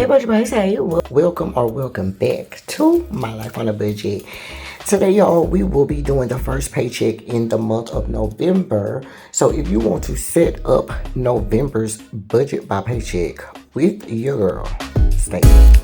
Hey Budget Baes, hey, welcome back to My Life on a Budget. Today, y'all, we will be doing the first paycheck in the month of November. So if you want to set up November's budget by paycheck with your girl, stay tuned.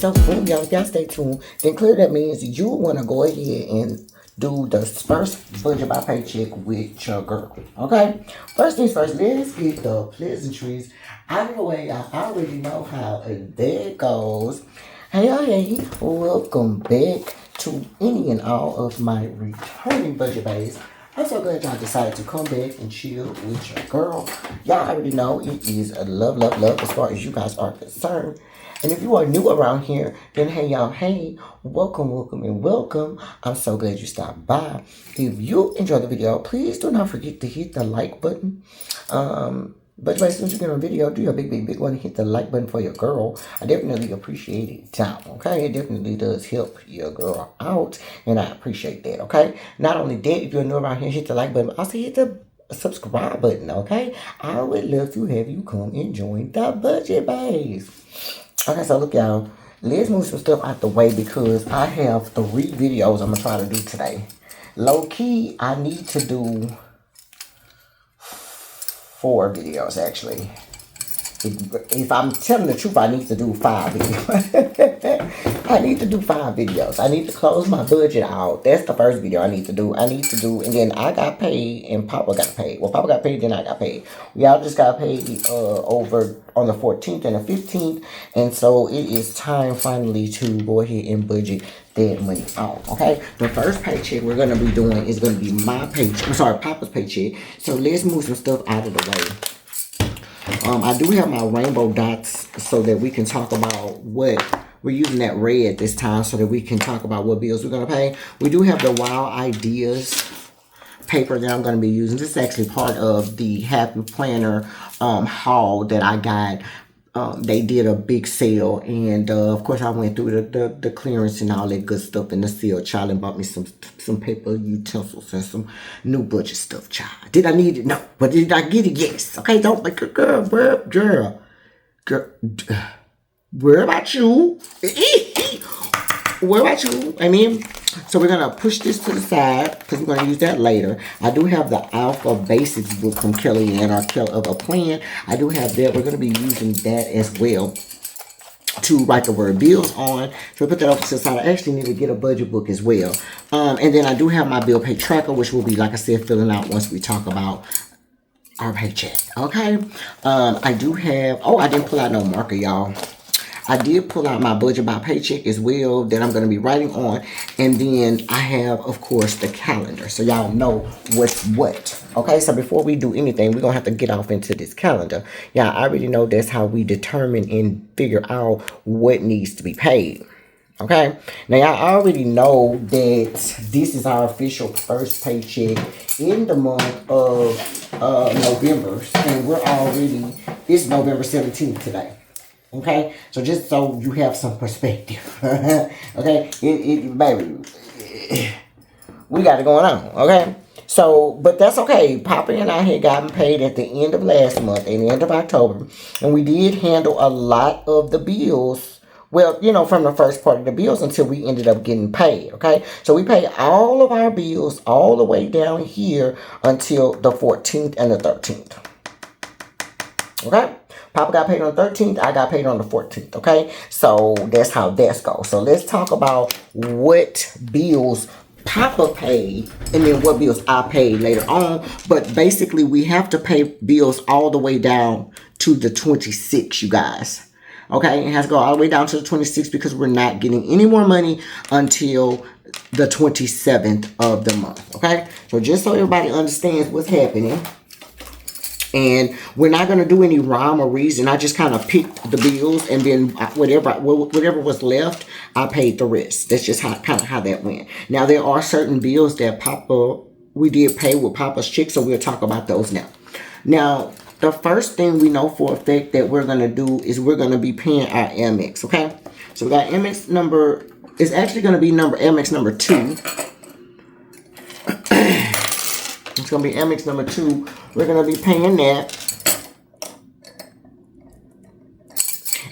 So boom, y'all stay tuned. Then clearly that means you want to go ahead and do the first budget by paycheck with your girl. Okay? First things first, let's get the pleasantries out of the way. I already know how that goes. Hey, welcome back to any and all of my returning Budget Baes. I'm so glad y'all decided to come back and chill with your girl. Y'all already know it is a love as far as you guys are concerned. And if you are new around here, then hey y'all, hey, welcome. I'm so glad you stopped by. If you enjoyed the video, please do not forget to hit the like button. But as soon as you get on a video, do your big one and hit the like button for your girl. I definitely appreciate it, okay? It definitely does help your girl out, and I appreciate that, okay? Not only that, if you're new around here, hit the like button, but also hit the subscribe button, okay? I would love to have you come and join the Budget Baes. Okay, so look, y'all. Let's move some stuff out the way because I have 3 videos I'm going to try to do today. Low-key, I need to do 4 videos, actually. If I'm telling the truth, I need to do 5 videos. I need to do 5 videos. I need to close my budget out. That's the first video I need to do. And then I got paid and Papa got paid. Well, Papa got paid, then I got paid. We all just got paid over on the 14th and the 15th. And so it is time finally to go ahead and budget that money out, okay? The first paycheck we're going to be doing is going to be my paycheck. I'm sorry, Papa's paycheck. So let's move some stuff out of the way. I do have my rainbow dots so that we can talk about what we're using that red this time so that we can talk about what bills we're going to pay. We do have the Wild Ideas paper that I'm going to be using. This is actually part of the Happy Planner haul that I got. They did a big sale, and of course I went through the clearance and all that good stuff in the sale, child, and bought me some paper utensils and some new budget stuff, child. Did I need it? No. But did I get it? Yes. Okay, don't make a girl. Where about you? Where about you? I mean, so we're going to push this to the side because we're going to use that later. I do have the Alpha Basics book from Kellyanne of a Plan. I do have that. We're going to be using that as well to write the word bills on. So put that off to the side. I actually need to get a budget book as well. And then I do have my bill pay tracker, which will be, like I said, filling out once we talk about our paycheck. Okay. I do have, I didn't pull out no marker, y'all. I did pull out my budget by paycheck as well that I'm going to be writing on. And then I have, of course, the calendar. So y'all know what's what. Okay, so before we do anything, we're going to have to get off into this calendar. Yeah, I already know that's how we determine and figure out what needs to be paid. Okay, now y'all already know that this is our official first paycheck in the month of November. And it's November 17th today. Okay, so just so you have some perspective, okay, baby, we got it going on, okay, so, but that's okay. Papa and I had gotten paid at the end of last month, at the end of October, and we did handle a lot of the bills, well, you know, from the first part of the bills until we ended up getting paid, okay, so we paid all of our bills all the way down here until the 14th and the 13th, okay. Papa got paid on the 13th. I got paid on the 14th. Okay. So that's how that goes. So let's talk about what bills Papa paid and then what bills I paid later on. But basically, we have to pay bills all the way down to the 26th, you guys. Okay. It has to go all the way down to the 26th because we're not getting any more money until the 27th of the month. Okay. So just so everybody understands what's happening. And we're not going to do any rhyme or reason. I just kind of picked the bills, and then whatever was left, I paid the rest. That's just kind of how that went. Now, there are certain bills that we did pay with Papa's check, so we'll talk about those now. Now, the first thing we know for a fact that we're going to do is we're going to be paying our Amex, okay? So we got Amex number, it's actually going to be Amex number 2. It's going to be Amex number 2. We're going to be paying that.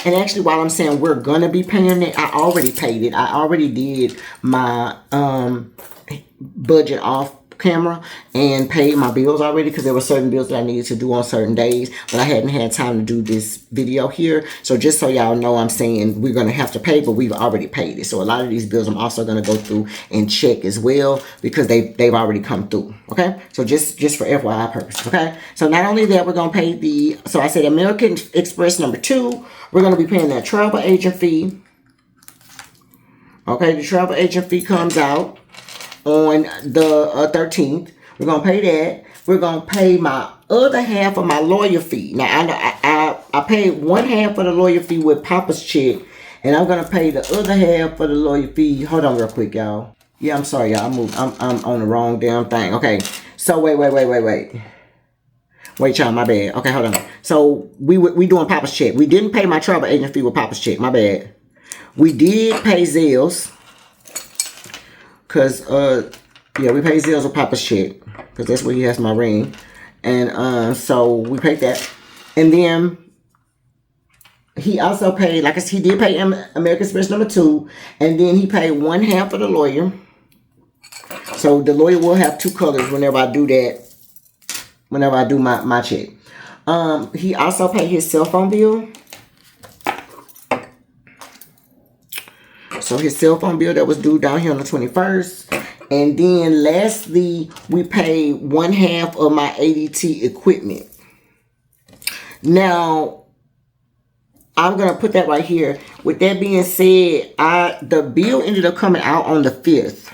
And actually, while I'm saying we're going to be paying it, I already paid it. I already did my budget off camera and paid my bills already, because there were certain bills that I needed to do on certain days, but I hadn't had time to do this video here. So just so y'all know, I'm saying we're going to have to pay, but we've already paid it. So a lot of these bills I'm also going to go through and check as well, because they've already come through. Okay, so just for FYI purpose. Okay, so not only that, we're going to pay so I said American Express number 2, we're going to be paying that travel agent fee. Okay, the travel agent fee comes out on the 13th. We're going to pay that. We're going to pay my other half of my lawyer fee. Now, I paid one half of the lawyer fee with Papa's check, and I'm going to pay the other half of the lawyer fee. Hold on real quick, y'all. Yeah, I'm sorry, y'all. I'm on the wrong damn thing. Okay, so wait. Wait, y'all, my bad. Okay, hold on. So, we doing Papa's check. We didn't pay my travel agent fee with Papa's check. My bad. We did pay Zales. Because, yeah, we paid Zales with Papa's check. Because that's where he has my ring. And, so we paid that. And then, he also paid, like I said, he did pay American Express number 2. And then he paid one half of the lawyer. So, the lawyer will have 2 colors whenever I do that. Whenever I do my check. He also paid his cell phone bill. So his cell phone bill that was due down here on the 21st. And then lastly, we paid one half of my ADT equipment. Now, I'm going to put that right here. With that being said, the bill ended up coming out on the 5th.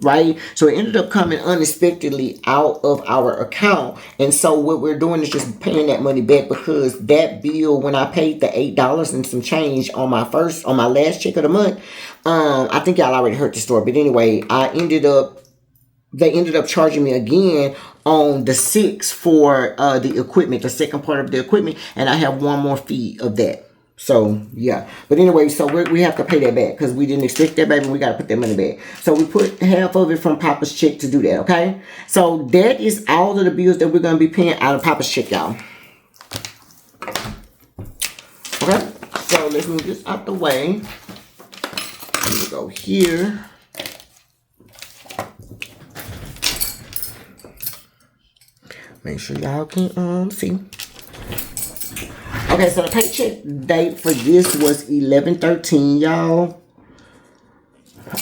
Right? So it ended up coming unexpectedly out of our account. And so what we're doing is just paying that money back, because that bill, when I paid the $8 and some change on my last check of the month, I think y'all already heard the story. But anyway, they ended up charging me again on the 6th for the equipment, the second part of the equipment. And I have one more fee of that. So, yeah. But anyway, so we have to pay that back, because we didn't expect that back, and we got to put that money back. So, we put half of it from Papa's check to do that, okay? So, that is all of the bills that we're going to be paying out of Papa's check, y'all. Okay? So, let's move this out the way. We'll go here. Make sure y'all can see. Okay, so the paycheck date for this was 11/13, y'all.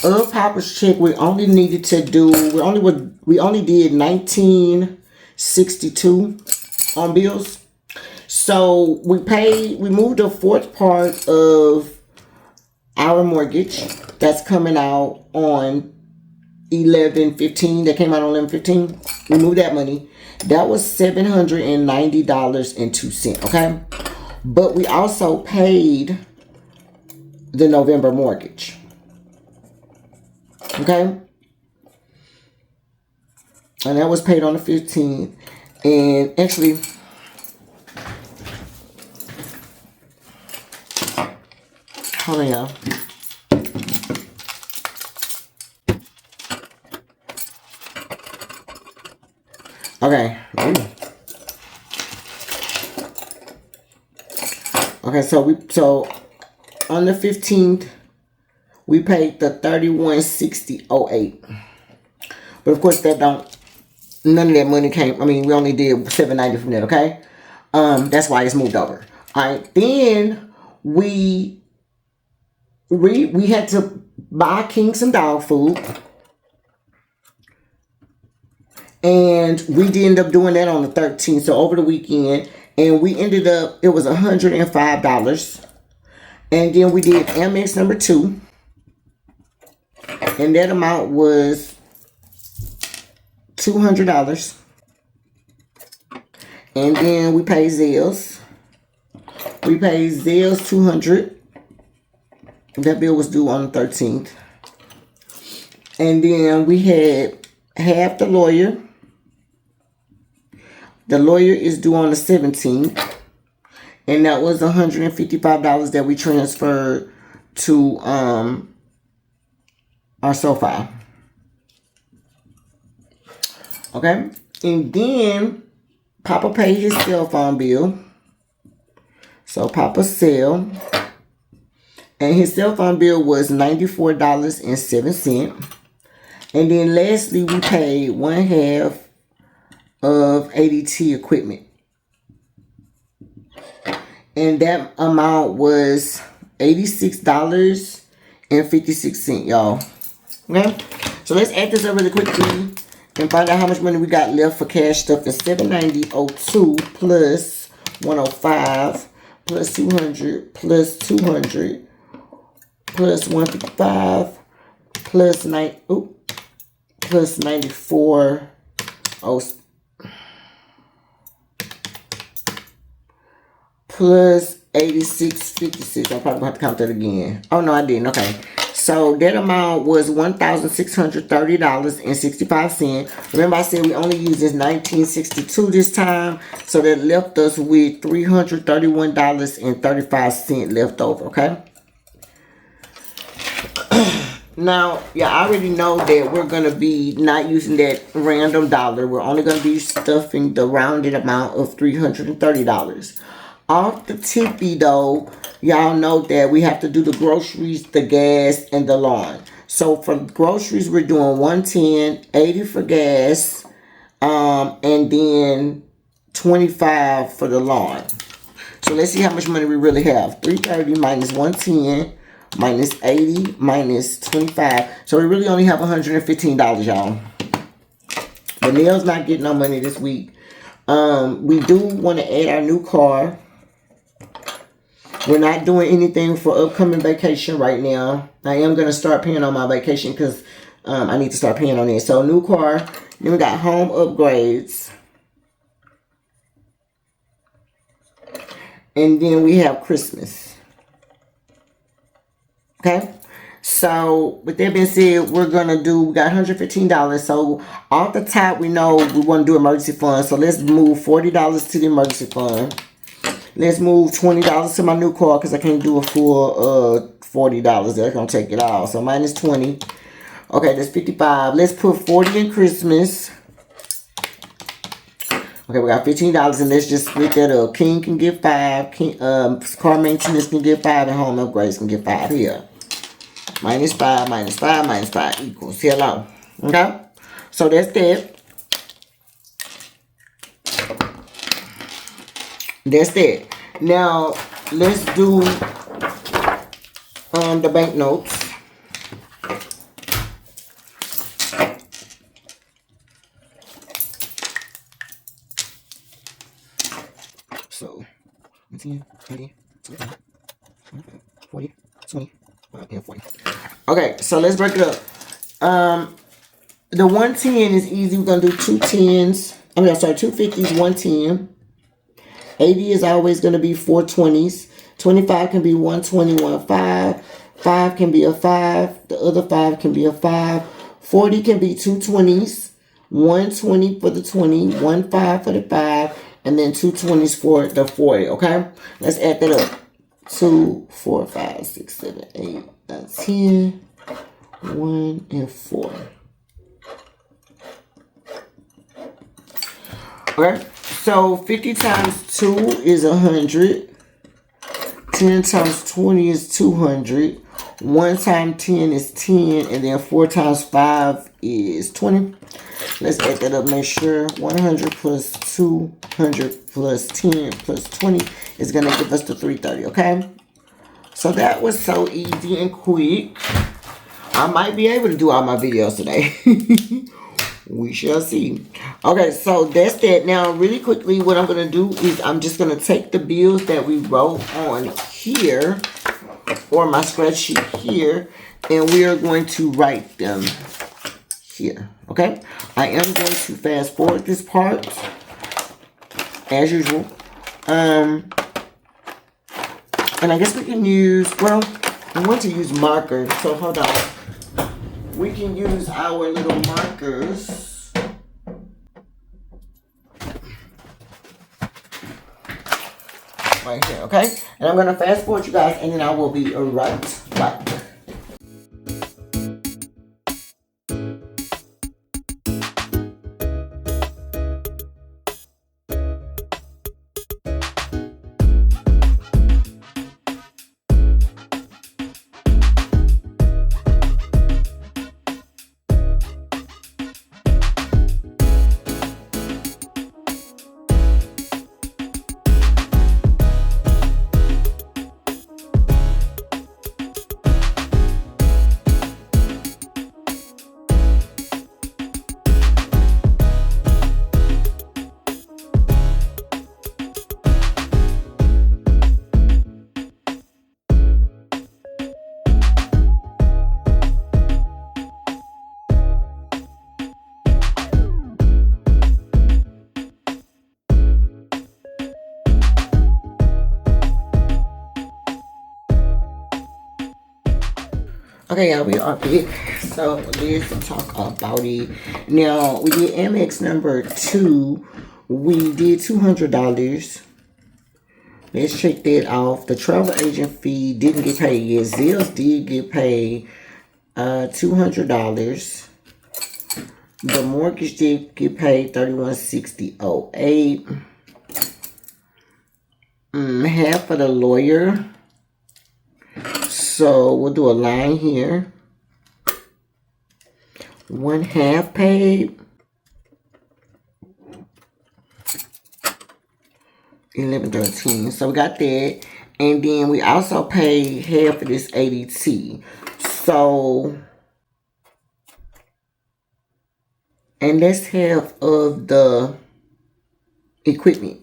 Of Papa's check, we only needed to do, we only did $19.62 on bills. So we moved the 4th part of our mortgage that's coming out on 11/15. That came out on 11/15. We moved that money. That was $790.02. Okay. But we also paid the November mortgage. Okay? And that was paid on the 15th. And actually, hold on, y'all. Okay. Ooh. Okay, so on the 15th, we paid the $31.60.08. But of course, none of that money came. I mean, we only did $790 from that. Okay, that's why it's moved over. All right, then we had to buy King some dog food, and we did end up doing that on the 13th. So over the weekend. And we ended up, it was $105. And then we did Amex number 2. And that amount was $200. And then we paid Zales. We paid Zales $200. That bill was due on the 13th. And then we had half the lawyer. The lawyer is due on the 17th. And that was $155 that we transferred to our SoFi. Okay? And then Papa paid his cell phone bill. So Papa cell. And his cell phone bill was $94.07. And then lastly, we paid 1/2 of ADT equipment. And that amount was $86.56, y'all. Okay? So let's add this up really quickly and find out how much money we got left for cash stuff. It's $790.02 plus 105 plus 200 plus 200 plus 155 plus 94 plus 86.56. I'm probably going to have to count that again. Oh, no, I didn't. Okay. So that amount was $1,630.65. Remember I said we only used this 1962 this time. So that left us with $331.35 left over. Okay. Now, yeah, I already know that we're going to be not using that random dollar. We're only going to be stuffing the rounded amount of $330. Off the tippy, though, y'all know that we have to do the groceries, the gas, and the lawn. So, for groceries, we're doing $110, $80 for gas, and then $25 for the lawn. So, let's see how much money we really have. $330 minus $110 minus $80 minus $25. So, we really only have $115, y'all. The nail's not getting no money this week. We do want to add our new car. We're not doing anything for upcoming vacation right now. I am going to start paying on my vacation because I need to start paying on it. So, new car. Then we got home upgrades. And then we have Christmas. Okay? So, with that being said, we got $115. So, off the top, we know we want to do emergency fund. So, let's move $40 to the emergency fund. Let's move $20 to my new car because I can't do a full $40. That's going to take it all. So minus 20. Okay, that's 55. Let's put 40 in Christmas. Okay, we got $15 and let's just split that up. King can get 5. Car maintenance can get 5 and home upgrades can get 5 here. Minus 5, minus 5, minus 5 equals. Hello. Okay? So that's that. That's that. Now, let's do the banknotes. So, 10, 20, 40, 20, and 40. Okay, so let's break it up. The 110 is easy. We're going to do 2 10s. I mean, I'm sorry, 2 50s, 110. 80 is always going to be 4 20s. 25 can be 120, 15. 5 can be a 5. The other 5 can be a 5. 40 can be 2 20s. 120 for the 20. 1 5 for the 5. And then 2 20s for the 40. Okay? Let's add that up. 2, 4, 5, 6, 7, 8, 9, 10. 1 and 4. Okay? So 50 times 2 is 100. 10 times 20 is 200. 1 times 10 is 10. And then 4 times 5 is 20. Let's add that up. Make sure 100 plus 200 plus 10 plus 20 is going to give us the 330. Okay? So that was so easy and quick. I might be able to do all my videos today. We shall see. Okay, so that's that. Now, really quickly, what I'm going to do is I'm just going to take the bills that we wrote on here, or my spreadsheet here, and we are going to write them here. Okay? I am going to fast forward this part, as usual. And I guess we can use, well, I want to use markers, so hold on. We can use our little markers. Right here, okay? And I'm going to fast forward you guys, and then I will be right back. Okay, y'all, we are big. So let's talk about it. Now, we did Amex number 2. We did $200. Let's check that off. The travel agent fee didn't get paid yet. Zills did get paid $200. The mortgage did get paid $31.6008. Half for the lawyer. So we'll do a line here. 1/2 paid. 1113. So we got that. And then we also paid half of this ADT. So, and that's half of the equipment.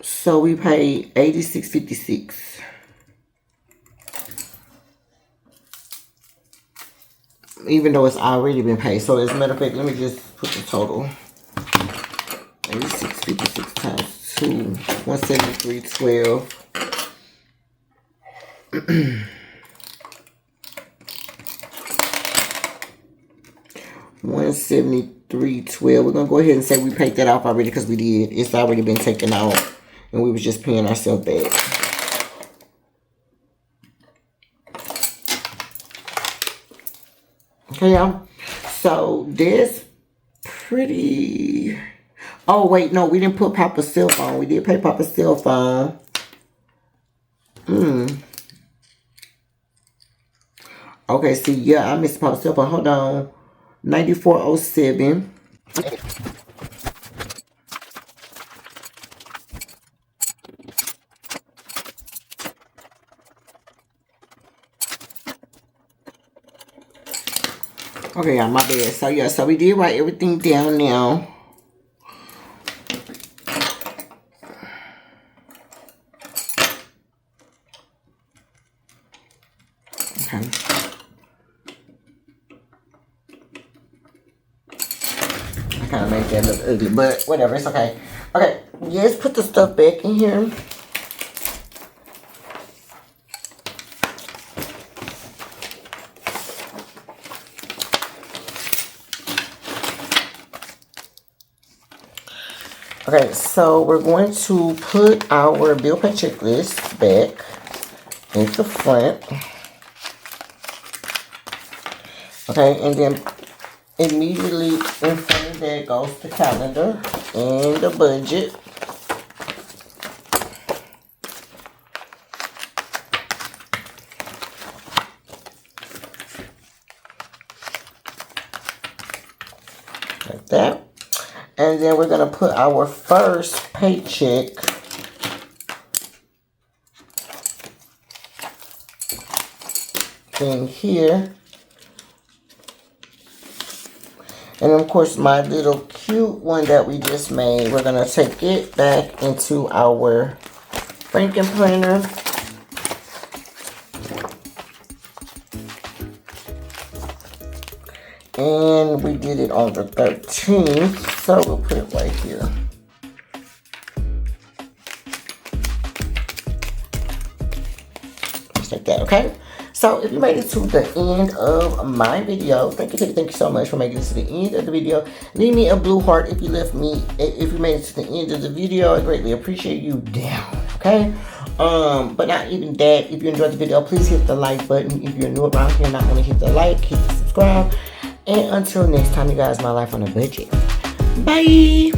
So we paid $86.56. Even though it's already been paid. So as a matter of fact, let me just put the total. $86.56 times 2, $173.12. 173.12. We're gonna go ahead and say we paid that off already because we did. It's already been taken out, and we was just paying ourselves back. Okay, y'all. So that's pretty. Oh wait, no, we didn't put Papa's cell phone. We did pay Papa's cell phone. Okay, see, yeah, I missed Papa's cell phone. Hold on. 9407. Okay, y'all, my bad. So yeah, so we did write everything down now. Okay. I kind of made that look ugly, but whatever, it's okay. Okay, let's put the stuff back in here. Okay, so we're going to put our bill pay checklist back into front. Okay, and then immediately in front of that goes the calendar and the budget. Like that. And then we're going to put our first paycheck in here. And of course, my little cute one that we just made, we're going to take it back into our Franken planner. And we did it on the 13th, so we'll put it right here. Just like that, okay? So if you made it to the end of my video, thank you so much for making it to the end of the video. Leave me a blue heart if you made it to the end of the video. I greatly appreciate you down, okay? But not even that, if you enjoyed the video, please hit the like button. If you're new around here and not going to hit the like, hit the subscribe. And until next time, you guys, my life on a budget. Bye.